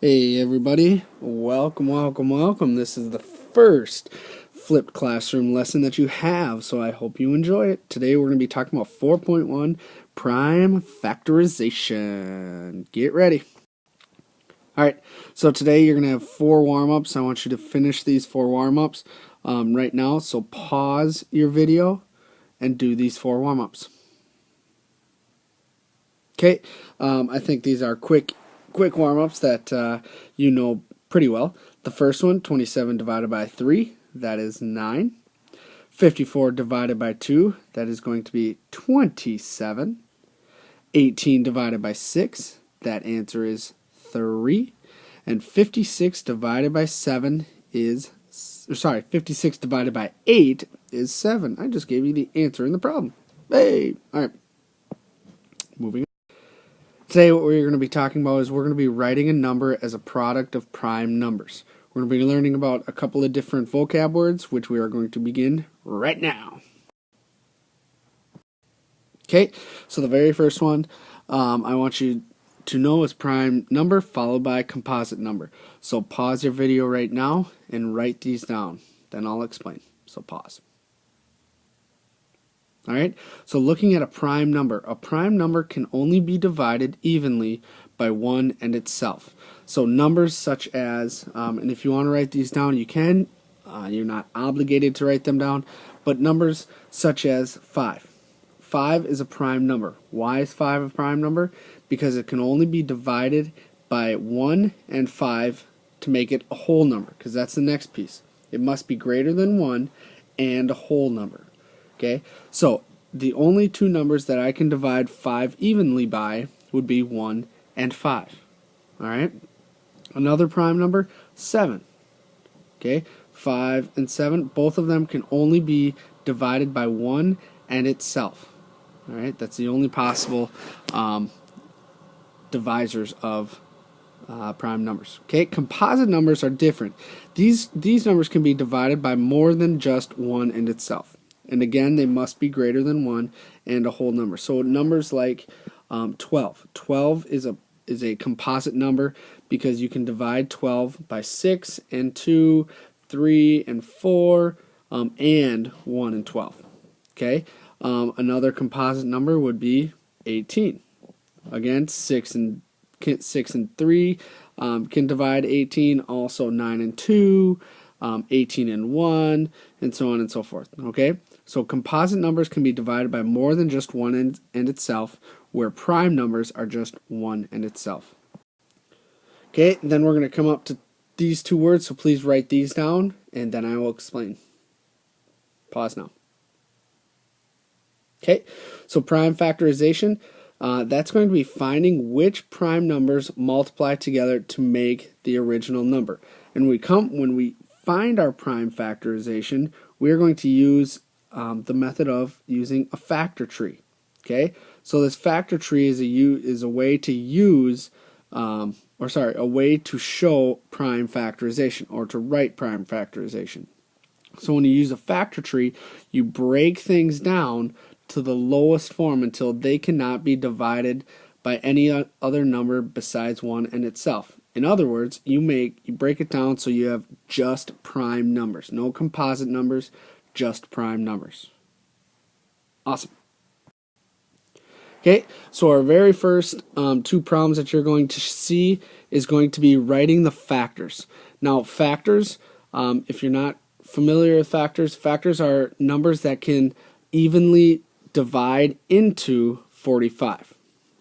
Hey everybody, welcome. This is the first flipped classroom lesson that you have, so I hope you enjoy it. Today we're going to be talking about 4.1 prime factorization. Get ready. Alright, so today you're going to have 4 warm-ups. I want you to finish these 4 warm-ups right now, so pause your video and do these 4 warm-ups. Okay, I think these are quick warm-ups that you know pretty well. The first one, 27 divided by 3, that is 9. 54 divided by 2, that is going to be 27. 18 divided by 6, that answer is 3. And 56 divided by 7 is, 56 divided by 8 is 7. I just gave you the answer in the problem. Hey! Alright, moving on. Today what we're going to be talking about is we're going to be writing a number as a product of prime numbers. We're going to be learning about a couple of different vocab words, which we are going to begin right now. Okay, so the very first one I want you to know is prime number followed by composite number. So pause your video right now and write these down. Then I'll explain. So pause. Alright, so looking at a prime number can only be divided evenly by 1 and itself. So numbers such as, and if you want to write these down you can, you're not obligated to write them down, but numbers such as 5. 5 is a prime number. Why is 5 a prime number? Because it can only be divided by 1 and 5 to make it a whole number, because that's the next piece. It must be greater than 1 and a whole number. Okay, so the only two numbers that I can divide 5 evenly by would be 1 and 5. Alright, another prime number, 7. Okay, 5 and 7, both of them can only be divided by 1 and itself. Alright, that's the only possible divisors of prime numbers. Okay, composite numbers are different. These numbers can be divided by more than just 1 and itself. And again, they must be greater than 1 and a whole number. So numbers like 12. 12 is a composite number because you can divide 12 by 6 and 2, 3 and 4, and 1 and 12. Okay, another composite number would be 18. Again, 6 and 3 can divide 18. Also 9 and 2. 18 and 1, and so on and so forth. Okay, so composite numbers can be divided by more than just 1 and itself, where prime numbers are just 1 and itself. Okay, then we're going to come up to these two words, so please write these down, and then I will explain. Pause now. Okay, so prime factorization, that's going to be finding which prime numbers multiply together to make the original number. And when we find our prime factorization, we are going to use the method of using a factor tree. Okay, so this factor tree is a way to use, a way to show prime factorization or to write prime factorization. So when you use a factor tree, you break things down to the lowest form until they cannot be divided by any other number besides 1 and itself. In other words, you break it down so you have just prime numbers. No composite numbers, just prime numbers. Awesome. Okay, so our very first 2 problems that you're going to see is going to be writing the factors. Now, factors, if you're not familiar with factors, factors are numbers that can evenly divide into 45.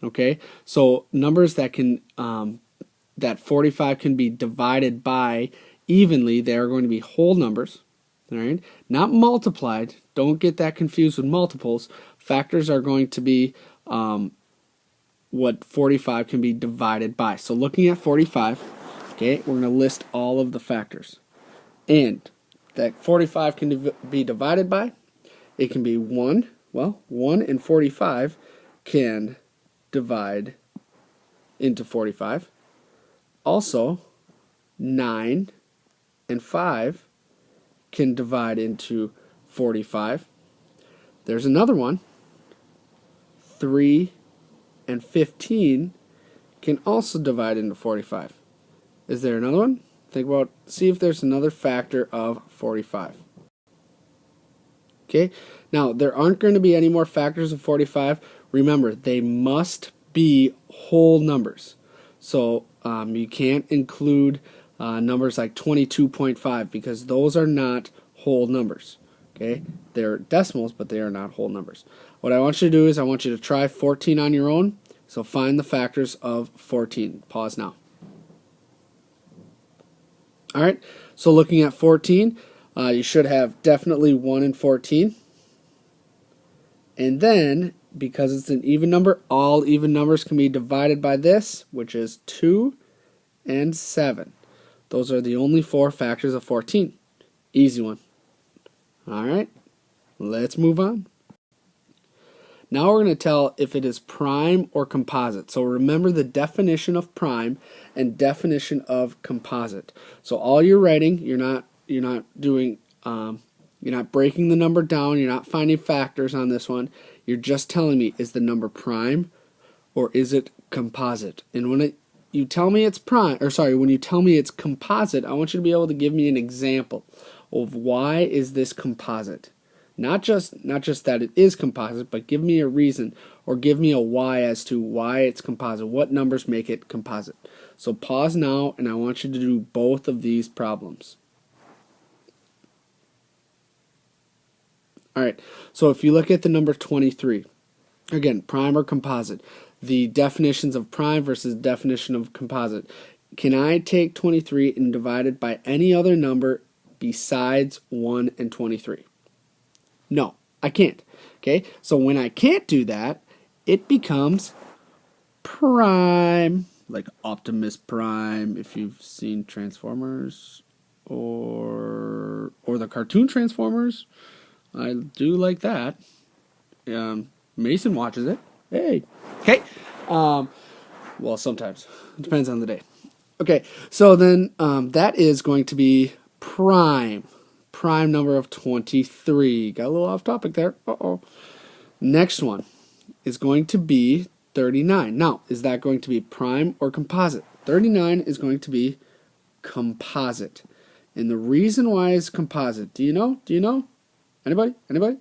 Okay, so numbers that can that 45 can be divided by evenly, they are going to be whole numbers, all right? Not multiplied. Don't get that confused with multiples. Factors are going to be what 45 can be divided by. So looking at 45, okay, we're going to list all of the factors. And that 45 can be divided by, it can be 1. Well, 1 and 45 can divide into 45. Also, 9 and 5 can divide into 45. There's another one. 3 and 15 can also divide into 45. Is there another one? See if there's another factor of 45. Okay, now there aren't going to be any more factors of 45. Remember, they must be whole numbers. So you can't include numbers like 22.5 because those are not whole numbers. Okay, they're decimals, but they are not whole numbers. What I want you to do is I want you to try 14 on your own. So find the factors of 14. Pause now. All right, so looking at 14, you should have definitely 1 and 14. And then, because it's an even number, all even numbers can be divided by this, which is 2 and 7. Those are the only 4 factors of 14. Easy one. All right, let's move on. Now we're going to tell if it is prime or composite. So remember the definition of prime and definition of composite. So all you're writing, you're not doing you're not breaking the number down, you're not finding factors on this one. You're just telling me, is the number prime or is it composite? And when you tell me it's when you tell me it's composite, I want you to be able to give me an example of why is this composite. Not just that it is composite, but give me a reason or give me a why as to why it's composite. What numbers make it composite? So pause now, and I want you to do both of these problems. All right, so if you look at the number 23, again, prime or composite, the definitions of prime versus definition of composite. Can I take 23 and divide it by any other number besides 1 and 23? No, I can't. Okay, so when I can't do that, it becomes prime, like Optimus Prime, if you've seen Transformers or the cartoon Transformers. I do like that. Mason watches it. Hey. Okay. Well, sometimes. It depends on the day. Okay, so then that is going to be prime. Prime number of 23. Got a little off topic there. Uh-oh. Next one is going to be 39. Now, is that going to be prime or composite? 39 is going to be composite. And the reason why it's composite, do you know? Do you know? Anybody? Anybody?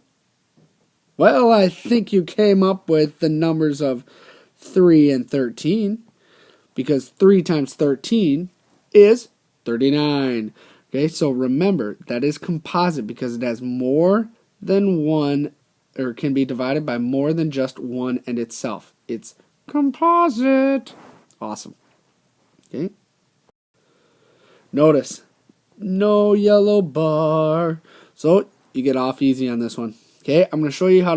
Well, I think you came up with the numbers of 3 and 13 because 3 times 13 is 39. Okay, so remember, that is composite because it has more than one, or can be divided by more than just one and itself. It's composite. Awesome. Okay. Notice, no yellow bar. So you get off easy on this one. Okay, I'm going to show you how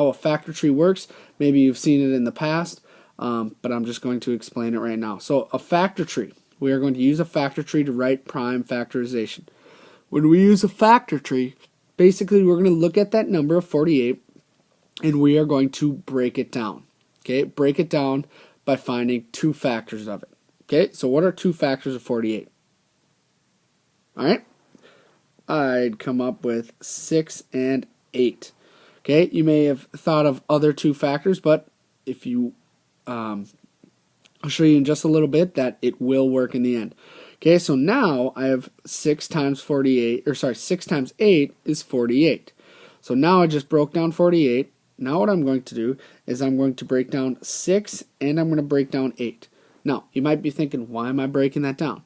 a factor tree works. Maybe you've seen it in the past, but I'm just going to explain it right now. So a factor tree. We are going to use a factor tree to write prime factorization. When we use a factor tree, basically we're going to look at that number of 48 and we are going to break it down. Okay, break it down by finding 2 factors of it. Okay, so what are 2 factors of 48? All right, I'd come up with 6 and 8. Okay, you may have thought of other 2 factors, but if you I'll show you in just a little bit that it will work in the end. Okay, so now I have 6 times 8 is 48. So now I just broke down 48. Now what I'm going to do is I'm going to break down 6 and I'm going to break down 8. Now, you might be thinking, why am I breaking that down?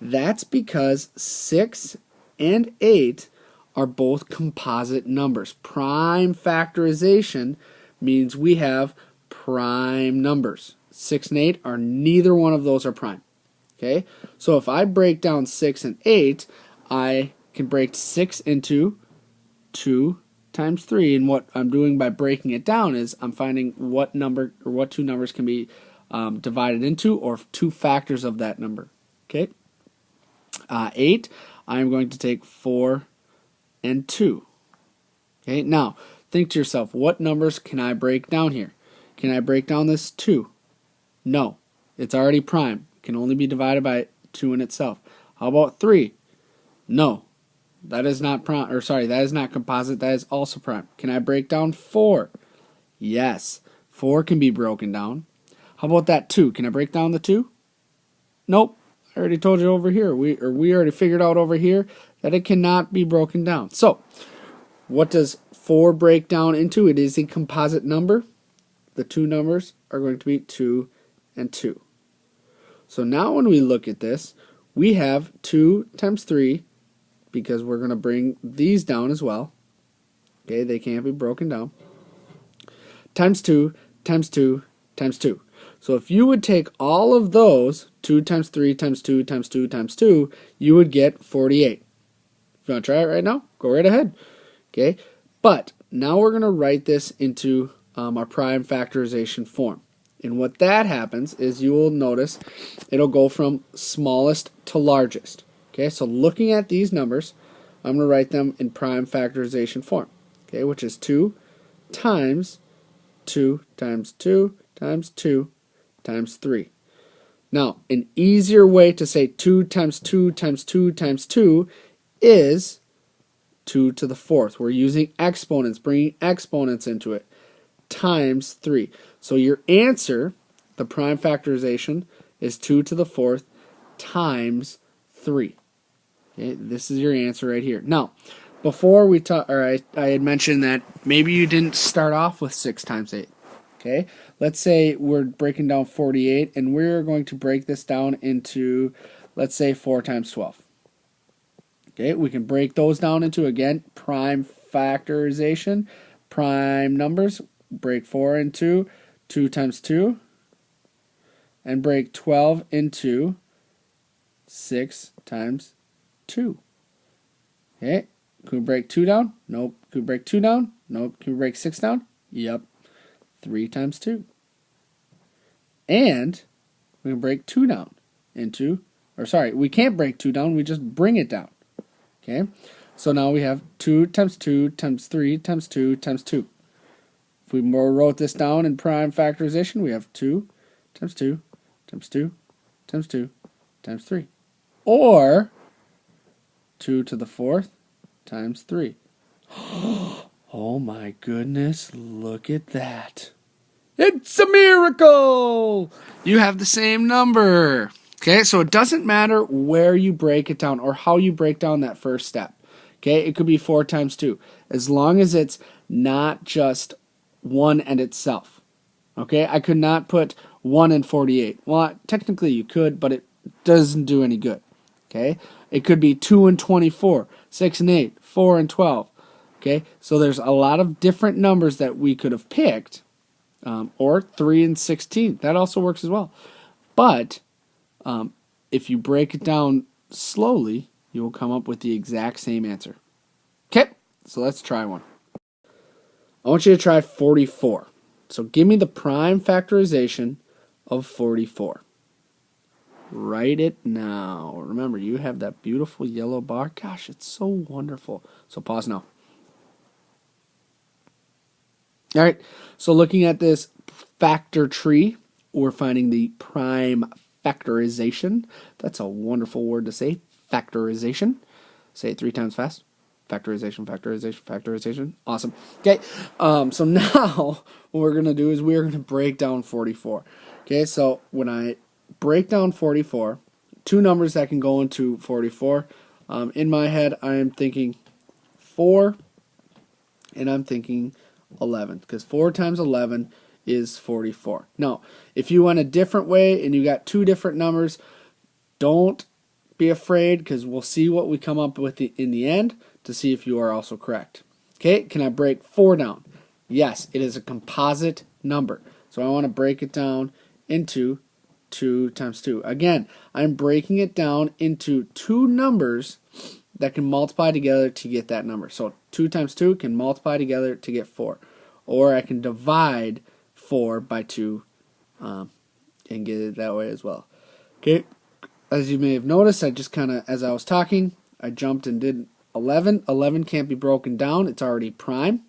That's because 6 and 8 are both composite numbers. Prime factorization means we have prime numbers. 6 and 8 are neither one of those are prime. Okay, so if I break down 6 and 8, I can break 6 into 2 times 3, and what I'm doing by breaking it down is I'm finding what number or what 2 numbers can be divided into, or 2 factors of that number. Okay, 8, I'm going to take 4 and 2. Okay, now think to yourself, what numbers can I break down here? Can I break down this 2? No, it's already prime. It can only be divided by 2 in itself. How about 3? No, that is not prime, that is not composite. That is also prime. Can I break down 4? Yes, 4 can be broken down. How about that 2? Can I break down the 2? Nope, I already told you over here. We already figured out over here that it cannot be broken down. So, what does 4 break down into? It is a composite number. The two numbers are going to be 2 and 2. So now when we look at this, we have 2 times 3, because we're going to bring these down as well. Okay, they can't be broken down. Times 2, times 2, times 2. So if you would take all of those, 2 times 3 times 2 times 2 times 2, you would get 48. If you want to try it right now, go right ahead. Okay, but now we're going to write this into our prime factorization form. And what that happens is you will notice it'll go from smallest to largest. Okay, so looking at these numbers, I'm going to write them in prime factorization form. Okay, which is 2 times 2 times 2 times 2 times 3. Now, an easier way to say 2 times 2 times 2 times 2 is 2 to the 4th. We're using exponents, bringing exponents into it, times 3. So your answer, the prime factorization, is 2 to the 4th times 3. Okay, this is your answer right here. Now, before we talk, I had mentioned that maybe you didn't start off with 6 times 8. Okay, let's say we're breaking down 48, and we're going to break this down into, let's say, 4 times 12. Okay, we can break those down into, again, prime factorization, prime numbers, break 4 into 2 times 2, and break 12 into 6 times 2. Okay, can we break 2 down? Nope. Can we break 2 down? Nope. Can we break 6 down? Yep. 3 times 2. And we can break 2 down into, we can't break 2 down, we just bring it down. Okay, so now we have 2 times 2 times 3 times 2 times 2. If we wrote this down in prime factorization, we have 2 times 2 times 2 times 2 times 3. Or 2 to the 4th times 3. Oh my goodness, look at that. It's a miracle! You have the same number. Okay, so it doesn't matter where you break it down or how you break down that first step. Okay, it could be 4 times 2. As long as it's not just 1 and itself. Okay, I could not put 1 and 48. Well, technically you could, but it doesn't do any good. Okay, it could be 2 and 24, 6 and 8, 4 and 12. Okay, so there's a lot of different numbers that we could have picked, or 3 and 16. That also works as well. But if you break it down slowly, you will come up with the exact same answer. Okay, so let's try one. I want you to try 44. So give me the prime factorization of 44. Write it now. Remember, you have that beautiful yellow bar. Gosh, it's so wonderful. So pause now. All right, so looking at this factor tree, we're finding the prime factorization. That's a wonderful word to say, factorization. Say it 3 times fast. Factorization, factorization, factorization. Awesome. Okay, so now what we're going to do is we're going to break down 44. Okay, so when I break down 44, 2 numbers that can go into 44. In my head, I am thinking 4, and I'm thinking 11, because 4 times 11 is 44. Now, if you went a different way and you got 2 different numbers, don't be afraid, because we'll see what we come up with in the end to see if you are also correct. Okay, can I break 4 down? Yes, it is a composite number. So I want to break it down into 2 times 2. Again, I'm breaking it down into 2 numbers that can multiply together to get that number. So 2 times 2 can multiply together to get 4. Or I can divide 4 by 2 and get it that way as well. Okay, as you may have noticed, I just kind of, as I was talking, I jumped and did 11. 11 can't be broken down. It's already prime.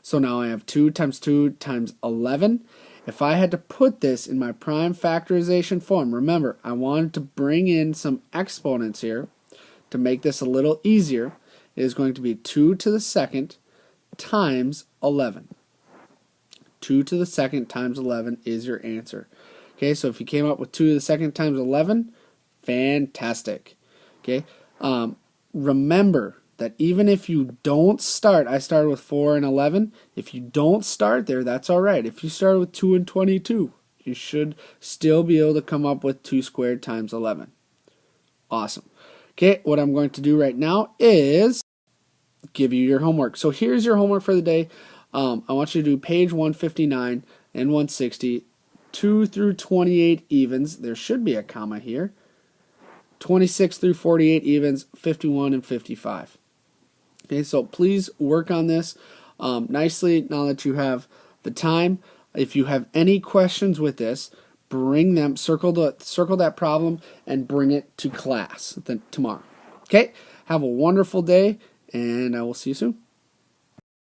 So now I have 2 times 2 times 11. If I had to put this in my prime factorization form, remember, I wanted to bring in some exponents here to make this a little easier. It is going to be 2 to the second times 11. 2 to the second times 11 is your answer. Okay, so if you came up with 2 to the second times 11, fantastic. Okay, remember that even if you don't start, I started with 4 and 11. If you don't start there, that's all right. If you start with 2 and 22, you should still be able to come up with 2 squared times 11. Awesome. Okay, what I'm going to do right now is give you your homework. So here's your homework for the day. I want you to do page 159 and 160, 2 through 28 evens. There should be a comma here. 26 through 48 evens, 51 and 55. Okay, so please work on this nicely now that you have the time. If you have any questions with this, bring them, circle that problem and bring it to class tomorrow. Okay, have a wonderful day, and I will see you soon.